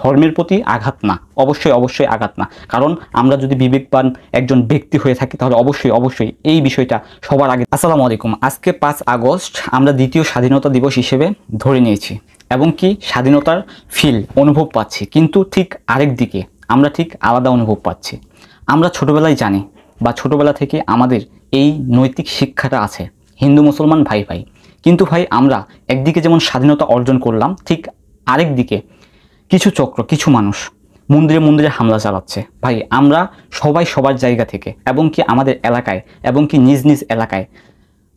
ধর্মের প্রতি আঘাত না, অবশ্যই অবশ্যই আঘাত না। কারণ আমরা যদি বিবেকবান একজন ব্যক্তি হয়ে থাকি তাহলে অবশ্যই অবশ্যই এই বিষয়টা সবার আগে। আসসালামু আলাইকুম। আজকে 5 আগস্ট আমরা দ্বিতীয় স্বাধীনতা দিবস হিসেবে ধরে নিয়েছি এবং কি স্বাধীনতার ফিল অনুভব পাচ্ছি, কিন্তু ঠিক আরেক দিকে আমরা ঠিক আলাদা অনুভব পাচ্ছি। আমরা ছোটবেলায় জানি বা ছোটবেলা থেকে আমাদের এই নৈতিক শিক্ষাটা আছে, হিন্দু মুসলমান ভাই ভাই। কিন্তু ভাই আমরা একদিকে যেমন স্বাধীনতা অর্জন করলাম, ঠিক আরেক দিকে কিছু চক্র, কিছু মানুষ মন্দিরে মন্দিরে হামলা চালাচ্ছে। ভাই আমরা সবাই সবার জায়গা থেকে এবং কি আমাদের এলাকায় এবং কি নিজ নিজ এলাকায়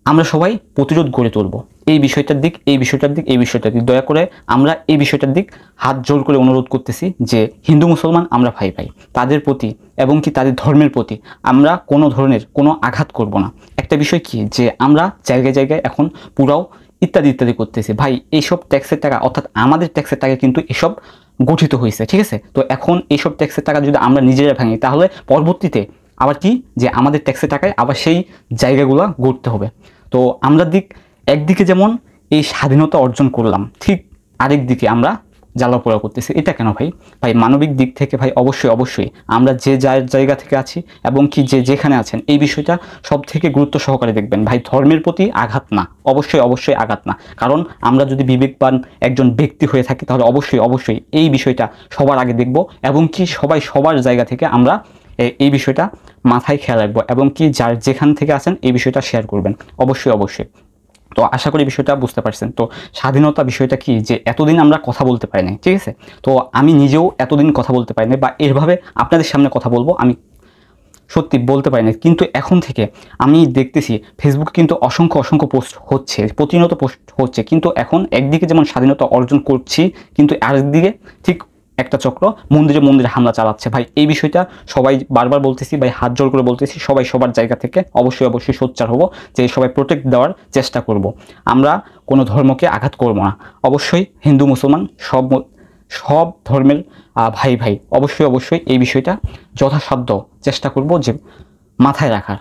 আমরা সবাই প্রতিরোধ গড়ে তুলব। এই বিষয়টার দিক, এই বিষয়টার দিক, এই বিষয়টার দিক দয়া করে আমরা এই বিষয়টার দিক হাত জোর করে অনুরোধ করতেছি যে হিন্দু মুসলমান আমরা ভাই ভাই, তাদের প্রতি এবং কি তাদের ধর্মের প্রতি আমরা কোনো ধরনের কোনো আঘাত করব না। একটা বিষয় কি যে আমরা জায়গায় জায়গায় এখন পুরাও ইত্যাদি ইত্যাদি করতেছি। ভাই এইসব ট্যাক্সের টাকা, অর্থাৎ আমাদের ট্যাক্সের টাকা কিন্তু এসব গঠিত হয়েছে, ঠিক আছে? তো এখন এইসব ট্যাক্সের টাকা যদি আমরা নিজেরা ভাঙি তাহলে পরবর্তীতে আবার কি যে আমাদের ট্যাক্সের টাকায় আবার সেই জায়গাগুলো গড়তে হবে। তো আমরা একদিকে যেমন এই স্বাধীনতা অর্জন করলাম, ঠিক আরেক দিকে আমরা জ্বালাপোড়া করতেছি। এটা কেন ভাই? ভাই মানবিক দিক থেকে ভাই অবশ্যই অবশ্যই আমরা যে জায়গা থেকে আছি এবং কি যেখানে আছেন এই বিষয়টা সব থেকে গুরুত্ব সহকারে দেখবেন। ভাই ধর্মের প্রতি আঘাত না, অবশ্যই অবশ্যই আঘাত না। কারণ আমরা যদি বিবেকবান একজন ব্যক্তি হয়ে থাকি তাহলে অবশ্যই অবশ্যই এই বিষয়টা সবার আগে দেখব এবং কি সবাই সবার জায়গা থেকে আমরা এই বিষয়টা মাথায় খেয়াল রাখবো এবং কি যার যেখান থেকে আছেন এই বিষয়টা শেয়ার করবেন অবশ্যই অবশ্যই। তো আশা করি বিষয়টা বুঝতে পারছেন। তো স্বাধীনতা বিষয়টা কি যে এতদিন আমরা কথা বলতে পারি নাই, ঠিক আছে? তো আমি নিজেও এতদিন কথা বলতে পারি নাই বা এরভাবে আপনাদের সামনে কথা বলবো আমি সত্যি বলতে পারি না। কিন্তু এখন থেকে আমি দেখতেছি ফেসবুকে কিন্তু অসংখ্য অসংখ্য পোস্ট হচ্ছে, প্রতিনিয়ত পোস্ট হচ্ছে। কিন্তু এখন একদিকে যেমন স্বাধীনতা অর্জন করছি, কিন্তু আরেকদিকে ঠিক একটা চক্র মন্দিরে মন্দিরে হামলা চালাচ্ছে। ভাই এই বিষয়টা সবাই বারবার বলতেছি, ভাই হাত জোর করে বলতেছি, সবাই সবার জায়গা থেকে অবশ্যই অবশ্যই সোচ্চার হব যে সবাই প্রোটেক্ট দেওয়ার চেষ্টা করব। আমরা কোনো ধর্মকে আঘাত করব না। অবশ্যই হিন্দু মুসলমান সব ধর্মের ভাই ভাই, অবশ্যই অবশ্যই এই বিষয়টা যথাসাধ্য চেষ্টা করব যে মাথায় রাখার।